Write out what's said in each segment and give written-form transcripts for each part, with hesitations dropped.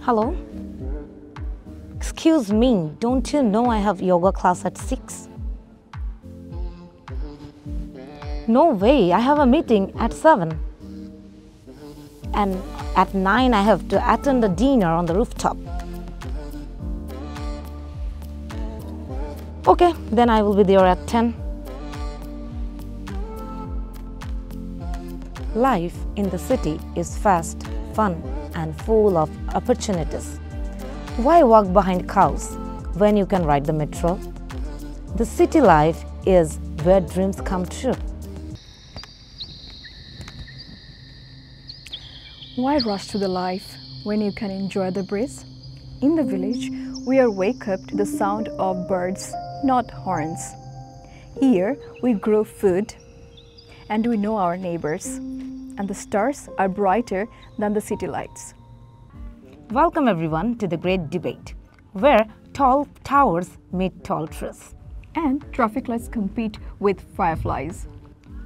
Hello? Excuse me, don't you know I have yoga class at 6? No way, I have a meeting at 7. And at 9 I have to attend a dinner on the rooftop. Okay, then I will be there at 10. Life in the city is fast, fun, and full of opportunities. Why walk behind cows when you can ride the metro? The city life is where dreams come true. Why rush to the life when you can enjoy the breeze? In the village, we are wake up to the sound of birds, not horns. Here, we grow food and we know our neighbors, and the stars are brighter than the city lights. Welcome everyone to the great debate, where tall towers meet tall trees. And traffic lights compete with fireflies.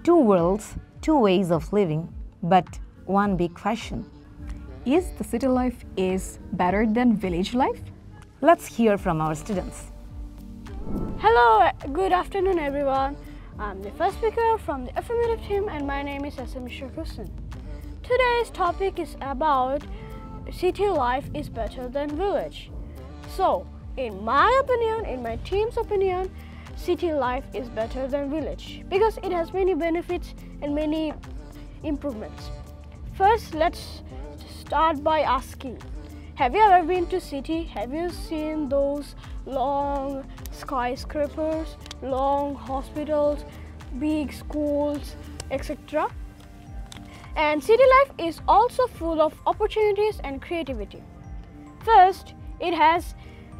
Two worlds, two ways of living, but one big question. Is the city life is better than village life? Let's hear from our students. Hello, good afternoon everyone. I'm the first speaker from the affirmative team and my name is Chunkutia. Today's topic is about city life is better than village. So, in my opinion, in my team's opinion, city life is better than village because it has many benefits and many improvements. First, let's start by asking, have you ever been to city? Have you seen those long skyscrapers, long hospitals, big schools, etc.? And city life is also full of opportunities and creativity. First, it has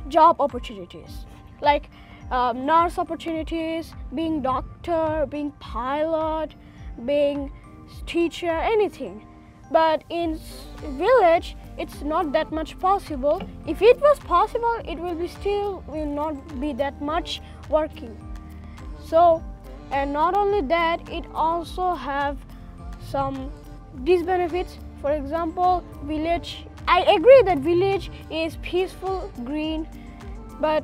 job opportunities like nurse opportunities, being doctor, being pilot, being teacher, anything. But in village, it's not that much possible. If it was possible, it will not be that much working. So, and not only that, it also have some disbenefits. For example, village. I agree that village is peaceful, green, but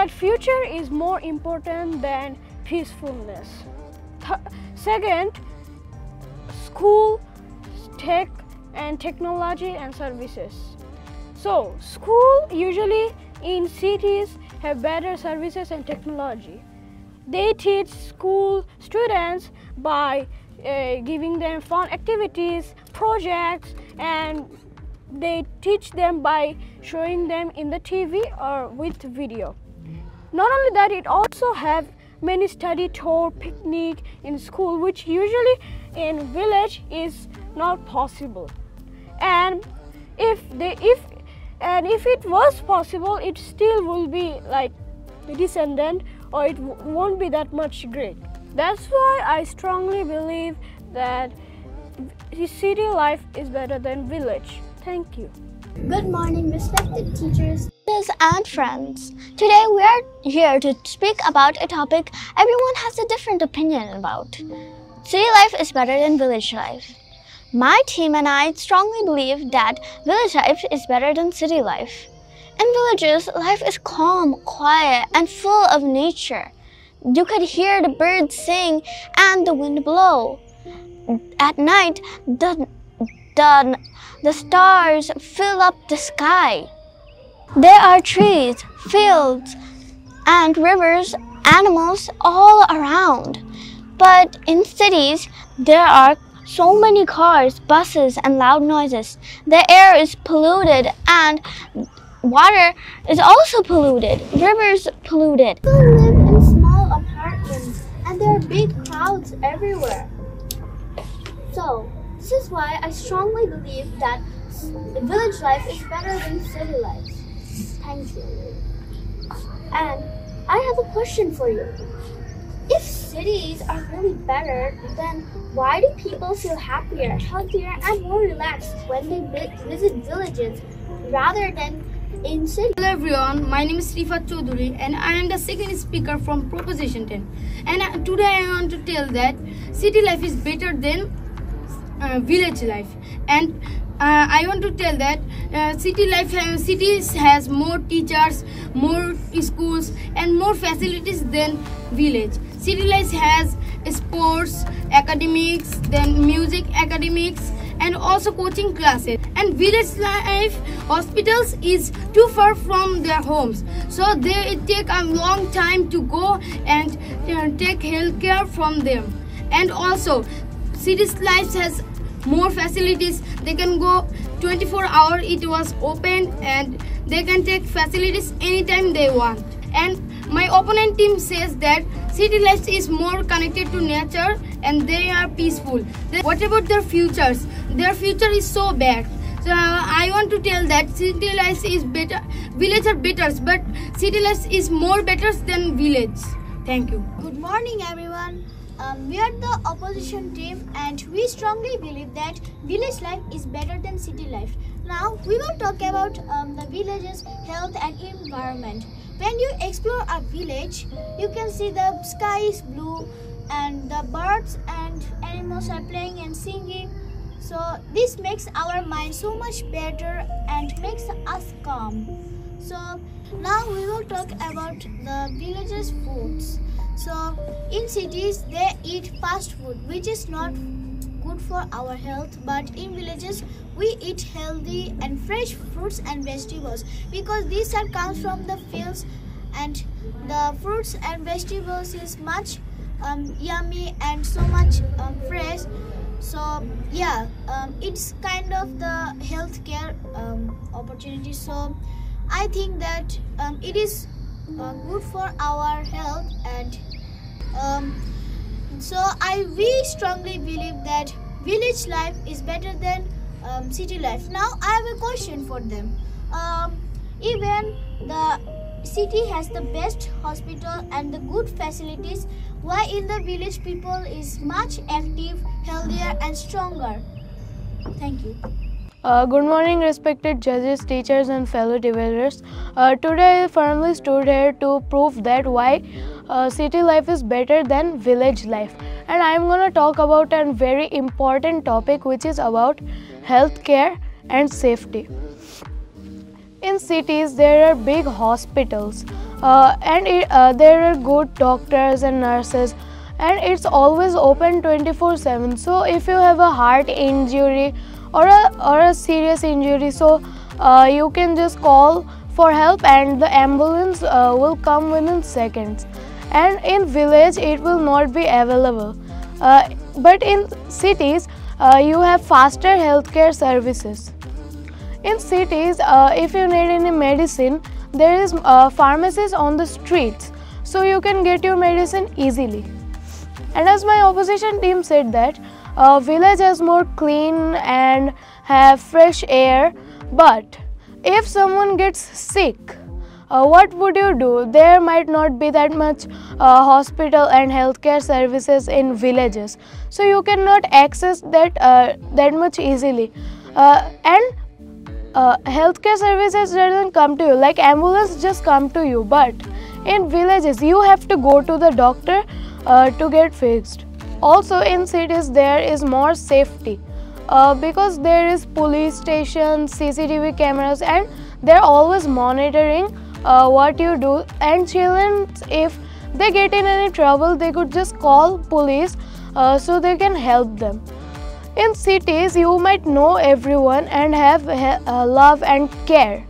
future is more important than peacefulness. Second, school, tech and technology and services. So school usually in cities have better services and technology. They teach school students by giving them fun activities, projects, and they teach them by showing them in the TV or with video. Not only that, it also have many study tour, picnic in school, which usually in village is not possible. And if it was possible, it still will be like descendant, or it won't be that much great. That's why I strongly believe that city life is better than village. Thank you. Good morning, respected teachers and friends. Today we are here to speak about a topic everyone has a different opinion about. City life is better than village life. My team and I strongly believe that village life is better than city life. In villages, life is calm, quiet, and full of nature. You could hear the birds sing and the wind blow. At night, the stars fill up the sky. There are trees, fields, and rivers, animals all around. But in cities, there are so many cars, buses, and loud noises. The air is polluted and water is also polluted. Rivers polluted. People live in small apartments and there are big crowds everywhere. So, this is why I strongly believe that village life is better than city life. Thank you. And I have a question for you. If cities are really better, then why do people feel happier, healthier, and more relaxed when they visit villages rather than in cities? Hello everyone, my name is Rifat Choudhury and I am the second speaker from Proposition 10. And today I want to tell that city life is better than village life. And I want to tell that cities has more teachers, more schools, and more facilities than village. City life has sports, academics, then music academics, and also coaching classes. And village life hospitals is too far from their homes, so they take a long time to go and take health care from them. And also cities life has more facilities. They can go 24 hours, it was open, and they can take facilities anytime they want. And my opponent team says that city life is more connected to nature and they are peaceful. What about their futures? Their future is so bad. So I want to tell that city life is better, village are better, but city life is more better than village. Thank you. Good morning, everyone. We are the opposition team and we strongly believe that village life is better than city life. Now we will talk about the village's health and environment. When you explore a village, you can see the sky is blue and the birds and animals are playing and singing. So this makes our mind so much better and makes us calm. So now we will talk about the village's foods. So in cities they eat fast food, which is not good for our health, but in villages we eat healthy and fresh fruits and vegetables because these are comes from the fields, and the fruits and vegetables is much yummy and so much fresh. So yeah, it's kind of the healthcare opportunity. So I think that it is good for our health, and so we strongly believe that village life is better than city life. Now I have a question for them. Even the city has the best hospital and the good facilities, why in the village people is much active, healthier and stronger? Thank you. Good morning, respected judges, teachers and fellow debaters. Today I firmly stood here to prove that why city life is better than village life. And I am going to talk about a very important topic, which is about healthcare and safety. In cities there are big hospitals and there are good doctors and nurses, and it's always open 24/7. So if you have a heart injury or a serious injury, so you can just call for help and the ambulance will come within seconds. And in village it will not be available, but in cities you have faster healthcare services. In cities, if you need any medicine, there is pharmacies on the streets, so you can get your medicine easily. And as my opposition team said that village is more clean and have fresh air, but if someone gets sick, what would you do? There might not be that much hospital and healthcare services in villages, so you cannot access that much easily. And healthcare services doesn't come to you, like ambulance just come to you, but in villages you have to go to the doctor to get fixed. Also in cities there is more safety because there is police stations, CCTV cameras, and they're always monitoring what you do. And children, if they get in any trouble, they could just call police so they can help them. In cities you might know everyone and have love and care,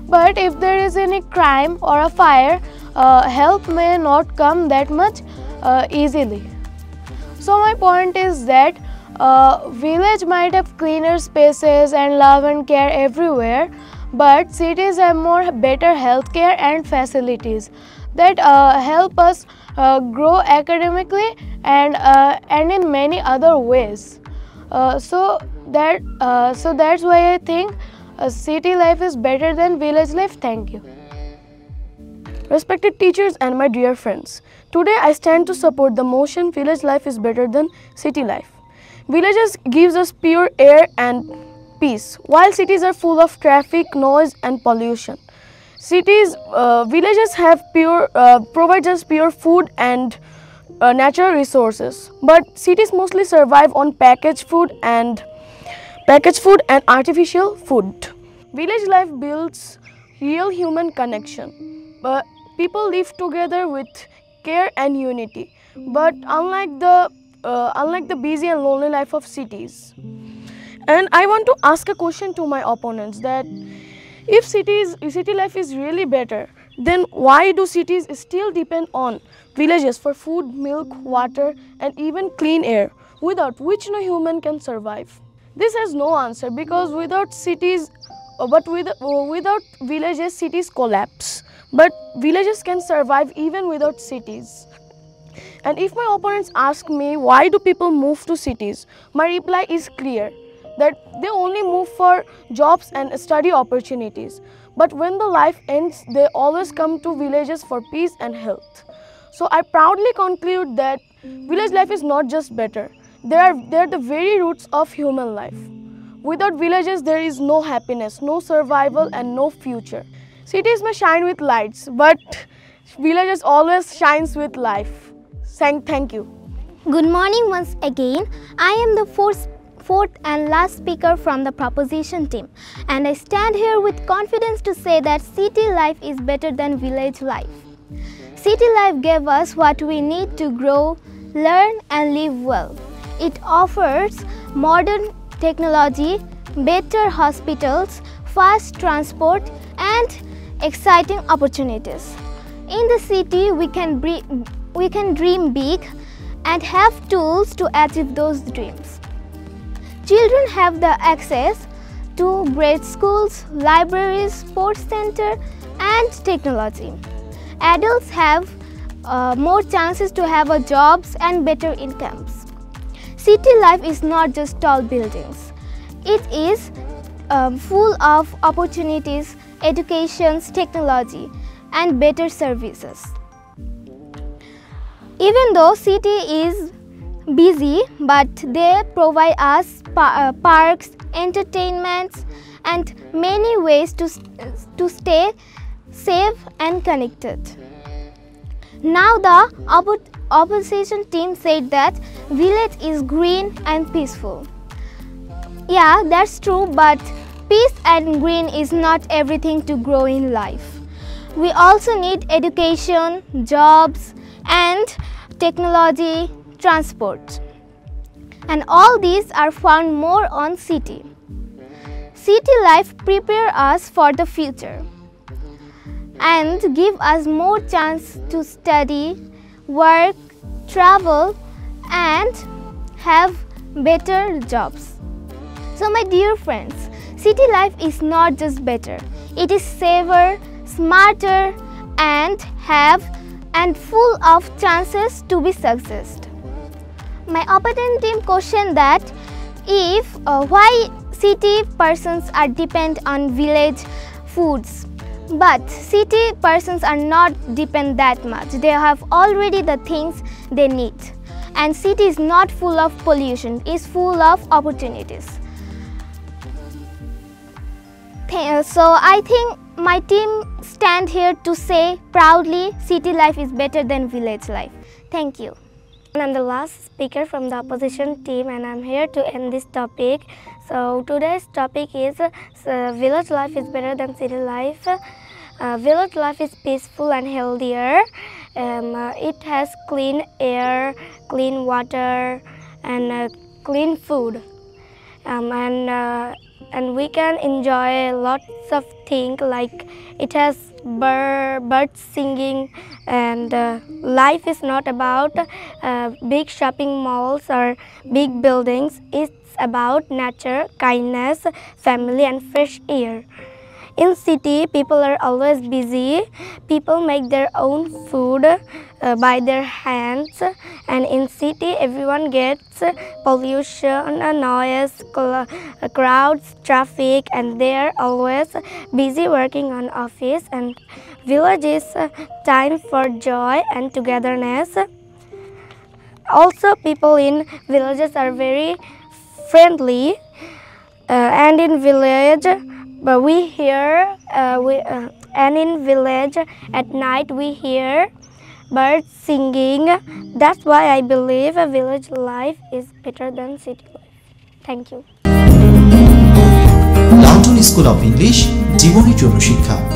but if there is any crime or a fire, help may not come that much easily. So my point is that village might have cleaner spaces and love and care everywhere, but cities have more better healthcare and facilities that help us grow academically and in many other ways. So that's why I think city life is better than village life. Thank you. Respected teachers and my dear friends, today I stand to support the motion village life is better than city life. Villages gives us pure air and peace, while cities are full of traffic, noise and pollution. Villages have provide us pure food and natural resources, but cities mostly survive on packaged food and packaged food and artificial food. Village life builds real human connection, but people live together with care and unity. But unlike the busy and lonely life of cities. And I want to ask a question to my opponents that if city life is really better, then why do cities still depend on villages for food, milk, water and even clean air, without which no human can survive? This has no answer because without villages, cities collapse. But villages can survive even without cities. And if my opponents ask me why do people move to cities, my reply is clear, that they only move for jobs and study opportunities. But when the life ends, they always come to villages for peace and health. So I proudly conclude that village life is not just better, they are the very roots of human life. Without villages, there is no happiness, no survival and no future. Cities may shine with lights, but villages always shines with life. Thank you. Good morning once again. I am the fourth and last speaker from the proposition team, and I stand here with confidence to say that city life is better than village life. City life gave us what we need to grow, learn and live well. It offers modern technology, better hospitals, fast transport and exciting opportunities. In the city, we can dream big and have tools to achieve those dreams. Children have the access to great schools, libraries, sports center and technology. Adults have more chances to have jobs and better incomes. City life is not just tall buildings. It is full of opportunities, educations, technology and better services. Even though city is busy, but they provide us parks, entertainments and many ways to stay safe and connected. Now the opposition team said that village is green and peaceful. Yeah, that's true, but peace and green is not everything to grow in life. We also need education, jobs and technology, transport. And all these are found more on city. City life prepare us for the future and give us more chance to study, work, travel and have better jobs. So my dear friends, city life is not just better, it is safer, smarter and full of chances to be successful. My opponent team questioned that why city persons are depend on village foods, but city persons are not depend that much. They have already the things they need, and city is not full of pollution, is full of opportunities. So I think my team stand here to say proudly city life is better than village life. Thank you. I'm the last speaker from the opposition team and I'm here to end this topic. So today's topic is village life is better than city life. Village life is peaceful and healthier. It has clean air, clean water and clean food. And we can enjoy lots of things, like it has birds singing, and life is not about big shopping malls or big buildings. It's about nature, kindness, family and fresh air. In city, people are always busy. People make their own food by their hands, and in city everyone gets pollution, noise, crowds, traffic, and they are always busy working on office. And village is time for joy and togetherness. Also, people in villages are very friendly, and in village we hear and in village at night we hear birds singing. That's why I believe a village life is better than city life. Thank you. School of English, জীবনের জন্য শিক্ষা।